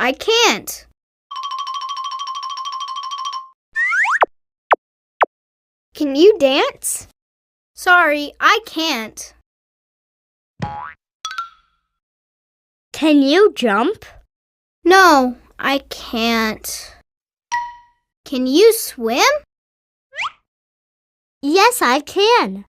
I can't. Can you dance? Sorry, I can't. Can you jump? No, I can't. Can you swim? Yes, I can.